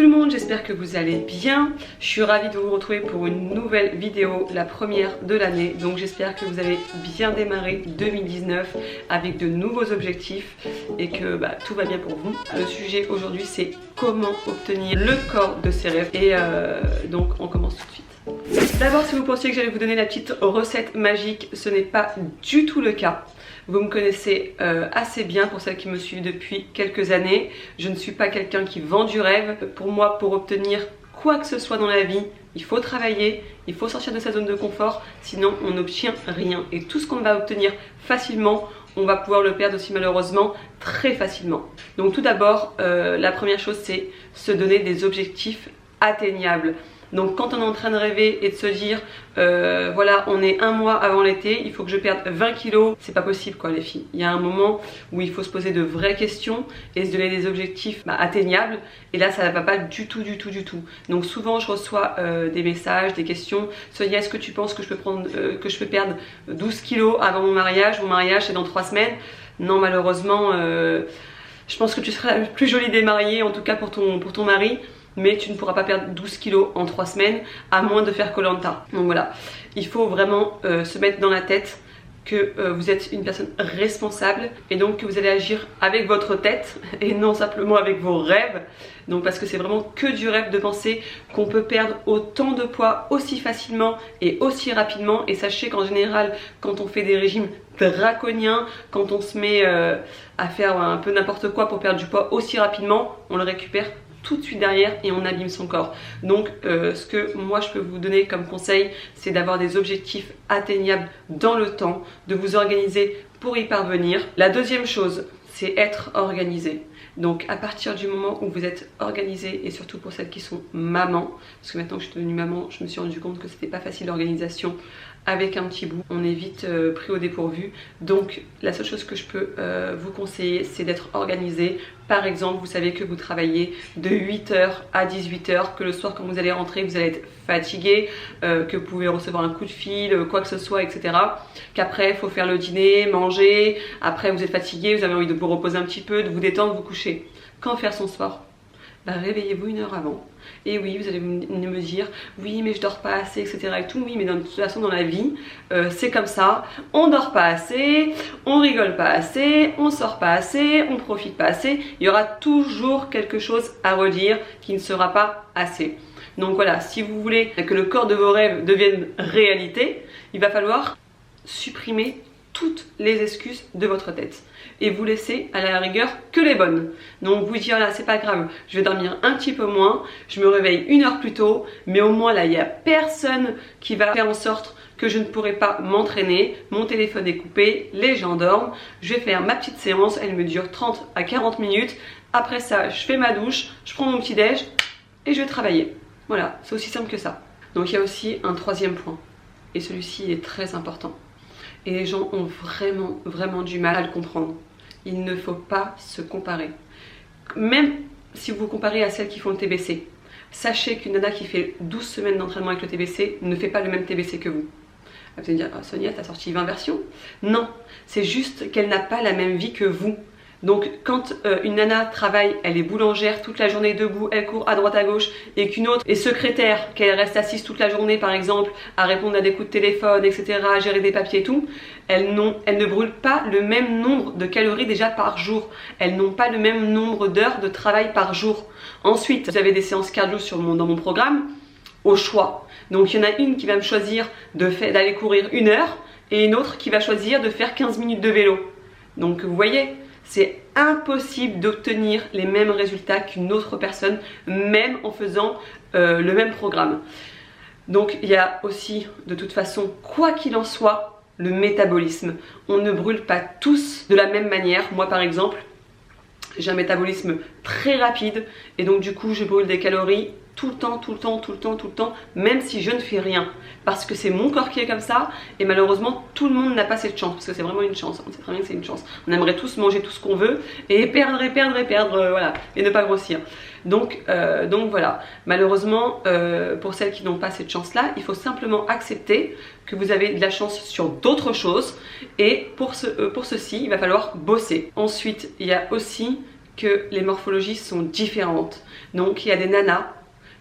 tout le monde, j'espère que vous allez bien. Je suis ravie de vous retrouver pour une nouvelle vidéo, la première de l'année. Donc j'espère que vous avez bien démarré 2019 avec de nouveaux objectifs et que tout va bien pour vous. Le sujet aujourd'hui c'est comment obtenir le corps de ses rêves et donc on commence tout de suite. D'abord, si vous pensiez que j'allais vous donner la petite recette magique, ce n'est pas du tout le cas. Vous me connaissez assez bien pour celles qui me suivent depuis quelques années. Je ne suis pas quelqu'un qui vend du rêve. Pour moi, pour obtenir quoi que ce soit dans la vie, il faut travailler, il faut sortir de sa zone de confort, sinon on n'obtient rien. Et tout ce qu'on va obtenir facilement, on va pouvoir le perdre aussi malheureusement très facilement. Donc tout d'abord, la première chose, c'est se donner des objectifs atteignables. Donc quand on est en train de rêver et de se dire voilà, on est un mois avant l'été, il faut que je perde 20 kilos, c'est pas possible quoi les filles. Il y a un moment où il faut se poser de vraies questions et se donner des objectifs atteignables, et là ça va pas du tout. Donc souvent je reçois des messages, des questions. Sonia, est-ce que tu penses que je peux perdre 12 kilos avant mon mariage? Mon mariage c'est dans 3 semaines. Non, malheureusement je pense que tu seras la plus jolie des mariées, en tout cas pour ton mari. Mais tu ne pourras pas perdre 12 kilos en 3 semaines à moins de faire Koh-Lanta. Donc voilà, il faut vraiment se mettre dans la tête que vous êtes une personne responsable et donc que vous allez agir avec votre tête et non simplement avec vos rêves. Donc parce que c'est vraiment que du rêve de penser qu'on peut perdre autant de poids aussi facilement et aussi rapidement. Et sachez qu'en général, quand on fait des régimes draconiens, quand on se met à faire un peu n'importe quoi pour perdre du poids aussi rapidement, on le récupère tout de suite derrière et on abîme son corps. Donc ce que moi je peux vous donner comme conseil, c'est d'avoir des objectifs atteignables dans le temps, de vous organiser pour y parvenir. La deuxième chose, c'est être organisé. Donc à partir du moment où vous êtes organisé, et surtout pour celles qui sont mamans, parce que maintenant que je suis devenue maman, je me suis rendu compte que c'était pas facile l'organisation avec un petit bout, on est vite pris au dépourvu. Donc la seule chose que je peux vous conseiller, c'est d'être organisé. Par exemple, vous savez que vous travaillez de 8h à 18h, que le soir quand vous allez rentrer vous allez être fatigué, que vous pouvez recevoir un coup de fil, quoi que ce soit, etc. Qu'après il faut faire le dîner, manger, après vous êtes fatigué, vous avez envie de vous reposer un petit peu, de vous détendre, vous coucher. Quand faire son sport? Réveillez-vous 1 heure avant. Et oui, vous allez me dire oui mais je dors pas assez, etc. et tout. Oui, mais de toute façon dans la vie c'est comme ça, on dort pas assez, on rigole pas assez, on sort pas assez, on profite pas assez. Il y aura toujours quelque chose à redire qui ne sera pas assez. Donc voilà, si vous voulez que le corps de vos rêves devienne réalité, il va falloir supprimer toutes les excuses de votre tête et vous laisser à la rigueur que les bonnes. Donc vous dire là c'est pas grave, je vais dormir un petit peu moins, je me réveille 1 heure plus tôt, mais au moins là il n'y a personne qui va faire en sorte que je ne pourrai pas m'entraîner, mon téléphone est coupé, les gens dorment, je vais faire ma petite séance, elle me dure 30 à 40 minutes, après ça je fais ma douche, je prends mon petit déj et je vais travailler. Voilà, c'est aussi simple que ça. Donc il y a aussi un troisième point, et celui-ci est très important. Et les gens ont vraiment du mal à le comprendre. Il ne faut pas se comparer. Même si vous vous comparez à celles qui font le TBC, sachez qu'une nana qui fait 12 semaines d'entraînement avec le TBC ne fait pas le même TBC que vous. Vous allez me dire, oh, Sonia, t'as sorti 20 versions? Non, c'est juste qu'elle n'a pas la même vie que vous. Donc quand une nana travaille, elle est boulangère toute la journée debout, elle court à droite à gauche, et qu'une autre est secrétaire, qu'elle reste assise toute la journée par exemple, à répondre à des coups de téléphone, etc., à gérer des papiers et tout, elles ne brûlent pas le même nombre de calories déjà par jour. Elles n'ont pas le même nombre d'heures de travail par jour. Ensuite, vous avez des séances cardio dans mon programme, au choix. Donc il y en a une qui va me choisir d'aller courir 1 heure, et une autre qui va choisir de faire 15 minutes de vélo. Donc vous voyez, c'est impossible d'obtenir les mêmes résultats qu'une autre personne, même en faisant le même programme. Donc il y a aussi, de toute façon, quoi qu'il en soit, le métabolisme. On ne brûle pas tous de la même manière. Moi par exemple, j'ai un métabolisme très rapide et donc du coup je brûle des calories tout le temps, même si je ne fais rien, parce que c'est mon corps qui est comme ça, et malheureusement tout le monde n'a pas cette chance, parce que c'est vraiment une chance, on sait très bien que c'est une chance, on aimerait tous manger tout ce qu'on veut, et perdre, voilà, et ne pas grossir. Donc voilà, malheureusement pour celles qui n'ont pas cette chance là, il faut simplement accepter que vous avez de la chance sur d'autres choses, et pour ceci il va falloir bosser. Ensuite il y a aussi que les morphologies sont différentes. Donc il y a des nanas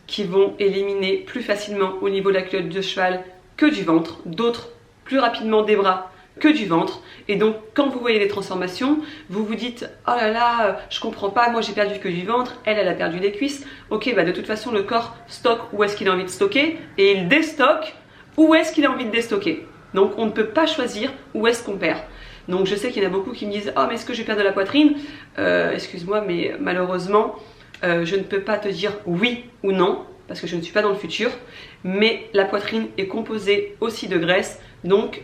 qui vont éliminer plus facilement au niveau de la culotte de cheval que du ventre, d'autres plus rapidement des bras que du ventre. Et donc quand vous voyez les transformations, vous vous dites oh là là, je comprends pas, moi j'ai perdu que du ventre, elle a perdu des cuisses. Ok, bah de toute façon le corps stocke où est-ce qu'il a envie de stocker et il déstocke où est-ce qu'il a envie de déstocker. Donc on ne peut pas choisir où est-ce qu'on perd. Donc je sais qu'il y en a beaucoup qui me disent oh mais est-ce que je perds de la poitrine? Excuse-moi mais malheureusement je ne peux pas te dire oui ou non parce que je ne suis pas dans le futur, mais la poitrine est composée aussi de graisse, donc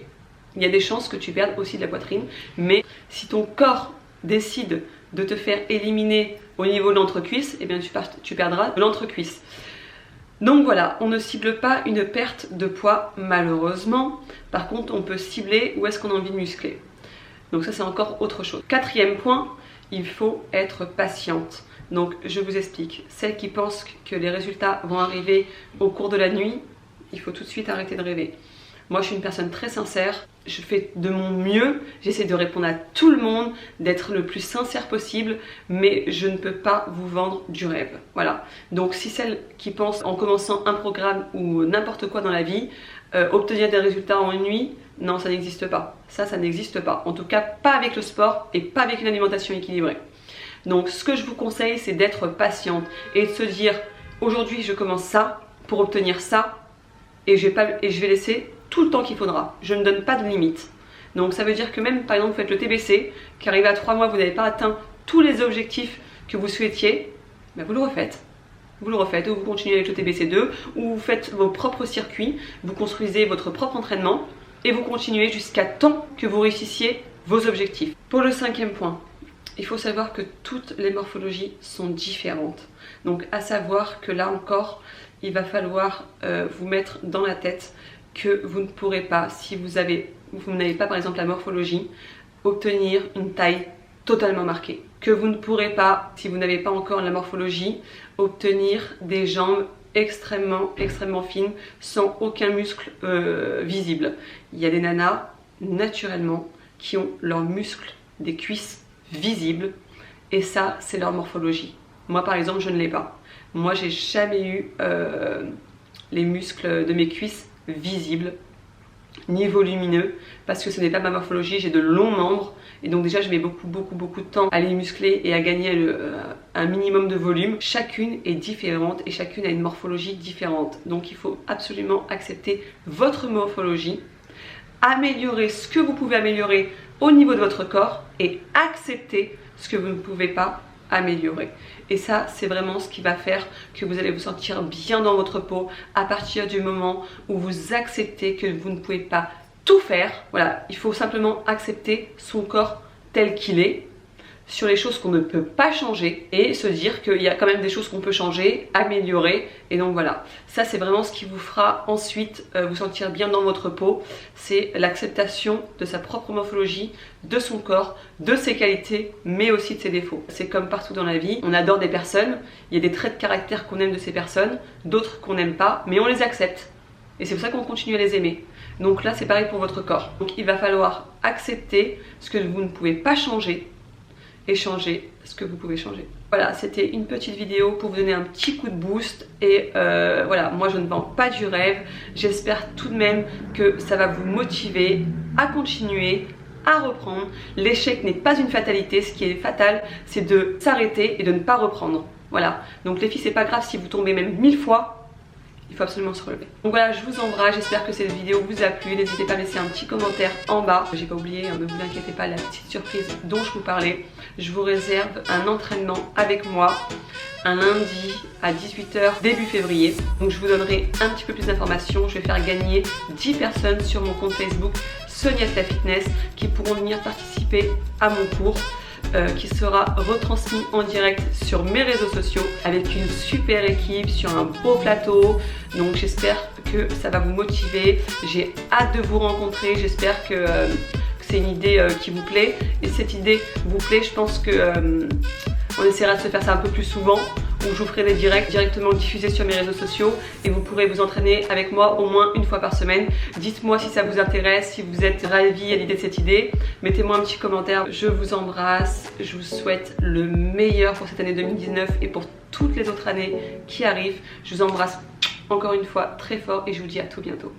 il y a des chances que tu perdes aussi de la poitrine. Mais si ton corps décide de te faire éliminer au niveau de l'entrecuisse, eh bien tu perdras de l'entrecuisse. Donc voilà, on ne cible pas une perte de poids malheureusement. Par contre, on peut cibler où est-ce qu'on a envie de muscler. Donc ça c'est encore autre chose. Quatrième point, il faut être patiente. Donc je vous explique, celles qui pensent que les résultats vont arriver au cours de la nuit, il faut tout de suite arrêter de rêver. Moi je suis une personne très sincère, je fais de mon mieux, j'essaie de répondre à tout le monde, d'être le plus sincère possible, mais je ne peux pas vous vendre du rêve. Voilà, donc si celles qui pensent en commençant un programme ou n'importe quoi dans la vie, obtenir des résultats en une nuit, non ça n'existe pas. Ça n'existe pas, en tout cas pas avec le sport et pas avec une alimentation équilibrée. Donc ce que je vous conseille c'est d'être patiente et de se dire aujourd'hui je commence ça pour obtenir ça et je vais laisser tout le temps qu'il faudra. Je ne donne pas de limite. Donc ça veut dire que même par exemple vous faites le TBC, qu'arrivé à 3 mois vous n'avez pas atteint tous les objectifs que vous souhaitiez, ben vous le refaites. Vous le refaites, ou vous continuez avec le TBC2, ou vous faites vos propres circuits, vous construisez votre propre entraînement et vous continuez jusqu'à temps que vous réussissiez vos objectifs. Pour le 5e point, il faut savoir que toutes les morphologies sont différentes. Donc à savoir que là encore, il va falloir vous mettre dans la tête que vous ne pourrez pas, si vous n'avez pas par exemple la morphologie, obtenir une taille totalement marquée. Que vous ne pourrez pas, si vous n'avez pas encore la morphologie, obtenir des jambes extrêmement fines sans aucun muscle visible. Il y a des nanas naturellement qui ont leurs muscles des cuisses visibles et ça c'est leur morphologie. Moi par exemple je ne l'ai pas. Moi j'ai jamais eu les muscles de mes cuisses visibles ni volumineux parce que ce n'est pas ma morphologie, j'ai de longs membres et donc déjà je mets beaucoup de temps à les muscler et à gagner un minimum de volume. Chacune est différente et chacune a une morphologie différente, donc il faut absolument accepter votre morphologie, améliorer ce que vous pouvez améliorer au niveau de votre corps et accepter ce que vous ne pouvez pas améliorer. Et ça c'est vraiment ce qui va faire que vous allez vous sentir bien dans votre peau à partir du moment où vous acceptez que vous ne pouvez pas tout faire. Voilà, il faut simplement accepter son corps tel qu'il est, sur les choses qu'on ne peut pas changer et se dire qu'il y a quand même des choses qu'on peut changer, améliorer. Et donc voilà, ça c'est vraiment ce qui vous fera ensuite vous sentir bien dans votre peau. C'est l'acceptation de sa propre morphologie, de son corps, de ses qualités mais aussi de ses défauts. C'est comme partout dans la vie, on adore des personnes, il y a des traits de caractère qu'on aime de ces personnes, d'autres qu'on n'aime pas, mais on les accepte. Et c'est pour ça qu'on continue à les aimer. Donc là c'est pareil pour votre corps. Donc il va falloir accepter ce que vous ne pouvez pas changer et changer ce que vous pouvez changer. Voilà, c'était une petite vidéo pour vous donner un petit coup de boost et voilà, moi je ne vends pas du rêve. J'espère tout de même que ça va vous motiver à continuer, à reprendre. L'échec n'est pas une fatalité, ce qui est fatal c'est de s'arrêter et de ne pas reprendre. Voilà, donc les filles c'est pas grave si vous tombez même 1000 fois, il faut absolument se relever. Donc voilà, je vous embrasse, j'espère que cette vidéo vous a plu. N'hésitez pas à laisser un petit commentaire en bas. J'ai pas oublié, ne vous inquiétez pas, la petite surprise dont je vous parlais. Je vous réserve un entraînement avec moi un lundi à 18 h début février. Donc je vous donnerai un petit peu plus d'informations. Je vais faire gagner 10 personnes sur mon compte Facebook Sonia La Fitness qui pourront venir participer à mon cours. Qui sera retransmis en direct sur mes réseaux sociaux avec une super équipe sur un beau plateau. Donc j'espère que ça va vous motiver. J'ai hâte de vous rencontrer. J'espère que c'est une idée qui vous plaît. Et cette idée vous plaît, je pense que on essaiera de se faire ça un peu plus souvent. où je vous ferai des directs directement diffusés sur mes réseaux sociaux et vous pourrez vous entraîner avec moi au moins une fois par semaine. Dites-moi si ça vous intéresse, si vous êtes ravis à l'idée de cette idée. Mettez-moi un petit commentaire. Je vous embrasse. Je vous souhaite le meilleur pour cette année 2019 et pour toutes les autres années qui arrivent. Je vous embrasse encore une fois très fort et je vous dis à tout bientôt.